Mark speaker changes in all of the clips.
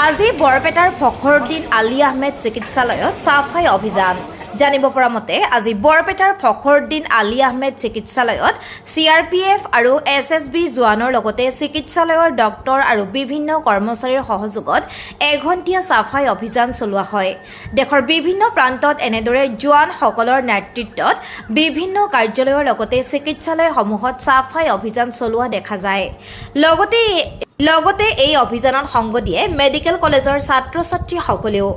Speaker 1: আজি বৰপেটাৰ ফখৰুদ্দিন আলী আহমেদ চিকিৎসালয়ত সাফাই অভিযান জানিব পৰা মতে আজি বৰপেটাৰ ফখৰুদ্দিন আলী আহমেদ চিকিৎসালয়ত CRPF আৰু SSB জোৱানৰ লগতে চিকিৎসালয়ৰ ডক্টৰ আৰু বিভিন্ন কৰ্মচাৰীৰ সহযোগত এঘণ্টীয়া সাফাই অভিযান চলোৱা হয়। দেশৰ বিভিন্ন প্ৰান্তত এনেদৰে জোৱানসকলৰ নেতৃত্বত বিভিন্ন কাৰ্যালয়ৰ লগতে চিকিৎসালয়সমূহত সাফাই অভিযান চলোৱা দেখা যায়। লগতে এই অভিযানত সংগ দিয়ে মেডিকেল কলেজৰ ছাত্ৰ-ছাত্ৰীসকলেও।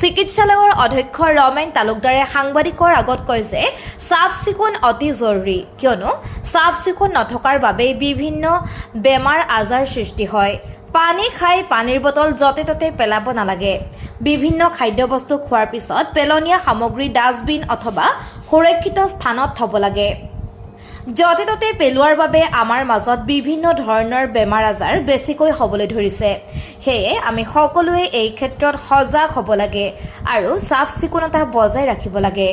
Speaker 1: চিকিৎসালয়ৰ অধ্যক্ষ ৰমেন তালুকদাৰে সাংবাদিকৰ আগত কয় যে চাফ চিকুণ অতি জৰুৰী, কিয়নো চাফ চিকুণ নথকাৰ বাবে বিভিন্ন বেমাৰ আজাৰ সৃষ্টি হয়। পানী খাই পানীৰ বটল য'তে ত'তে পেলাব নালাগে। বিভিন্ন খাদ্যবস্তু খোৱাৰ পিছত পেলনীয়া সামগ্ৰী ডাষ্টবিন অথবা সুৰক্ষিত স্থানত থ'ব লাগে। য'তে ত'তে পেলোৱাৰ বাবে আমাৰ মাজত বিভিন্ন ধৰণৰ বেমাৰ আজাৰ বেছিকৈ হ'বলৈ ধৰিছে। সেয়ে আমি সকলোৱে এই ক্ষেত্ৰত সজাগ হ'ব লাগে আৰু চাফ চিকুণতা বজাই ৰাখিব লাগে।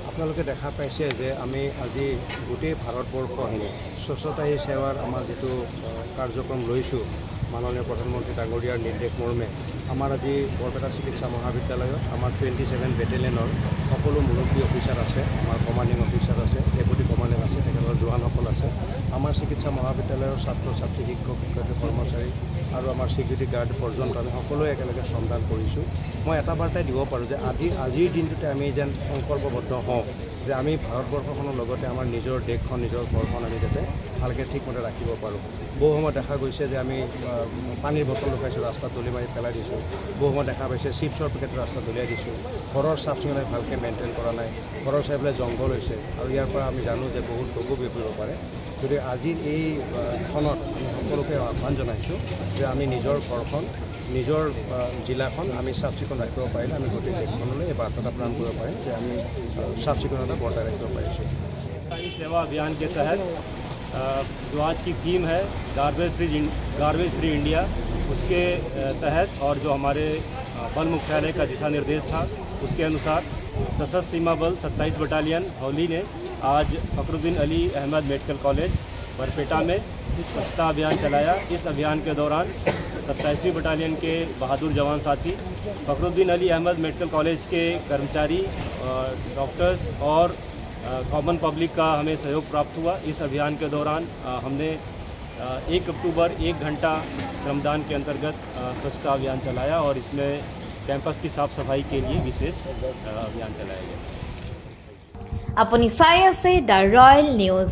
Speaker 2: আপোনালোকে দেখা পাইছে যে আমি আজি গোটেই ভাৰতবৰ্ষখিনি স্বচ্ছতা হি সেৱাৰ আমাৰ যিটো কাৰ্যক্ৰম লৈছোঁ মাননীয় প্ৰধানমন্ত্ৰী ডাঙৰীয়াৰ নিৰ্দেশ মৰ্মে আমাৰ আজি বৰপেটা চিকিৎসা মহাবিদ্যালয়ত আমাৰ 27 বেটেলিয়নৰ সকলো মুৰব্বী অফিচাৰ আছে, আমাৰ কমাণ্ডিং অফিচাৰ আছে, ডেপুটি কমাণ্ডিং আছে, তেখেতৰ জোৱানসকল আছে, আমাৰ চিকিৎসা মহাবিদ্যালয়ৰ ছাত্ৰ ছাত্ৰী, শিক্ষক শিক্ষয়িত্ৰী, কৰ্মচাৰী আৰু আমাৰ ছিকিউৰিটি গাৰ্ড পৰ্যন্ত আমি সকলোৱে একেলগে শ্ৰমদান কৰিছোঁ। মই এটা বাৰ্তাই দিব পাৰোঁ যে আজিৰ দিনটোতে আমি যেন সংকল্পবদ্ধ হওঁ যে আমি ভাৰতবৰ্ষখনৰ লগতে আমাৰ নিজৰ দেশখন, নিজৰ ঘৰখন আমি যাতে ভালকৈ ঠিকমতে ৰাখিব পাৰোঁ। বহু সময়ত দেখা গৈছে যে আমি পানীৰ বটল লগাইছোঁ, ৰাস্তাত দলি মাৰি পেলাই দিছোঁ। বহু সময়ত দেখা পাইছে চিপছৰ পেকেট ৰাস্তাত দলিয়াই দিছোঁ। ঘৰৰ চাফ চিকুণাই ভালকৈ মেইনটেইন কৰা নাই। ঘৰৰ চাৰিফালে জংঘল হৈছে আৰু ইয়াৰ পৰা আমি জানো যে বহুত ৰোগো বিয়পিব পাৰে। গতিকে আজিৰ এই ক্ষণত আমি সকলোকে আহ্বান জনাইছোঁ যে আমি নিজৰ ঘৰখন, নিজৰ জিলাখন আমি চাফ চিকুণ ৰাখিব পাৰিলে আমি গোটেই দেশখনলৈ এই বাৰ্তাটা প্ৰদান কৰিব পাৰিম যে আমি চাফ চিকুণতা বৰ্তাই ৰাখিব পাৰিছোঁ।
Speaker 3: सेवा अभियान के तहत जो आज की थीम है गार्बेज फ्री इंडिया, उसके तहत और जो हमारे बल मुख्यालय का दिशा निर्देश था उसके अनुसार सशस्त्र सीमा बल 27 बटालियन हौली ने आज फखरुद्दीन अली अहमद मेडिकल कॉलेज बरपेटा में स्वच्छता अभियान चलाया। इस अभियान के दौरान 27वीं बटालियन के बहादुर जवान साथी, फखरुद्दीन अली अहमद मेडिकल कॉलेज के कर्मचारी, डॉक्टर्स और कॉमन पब्लिक का हमें सहयोग प्राप्त हुआ। इस अभियान के दौरान हमने 1 अक्टूबर 1 घंटा श्रमदान के अंतर्गत स्वच्छता अभियान चलाया और इसमें कैंपस की साफ सफाई के लिए विशेष अभियान चलाया गया।
Speaker 1: আপুনি চাই আছে দ্য ৰয়েল নিউজ।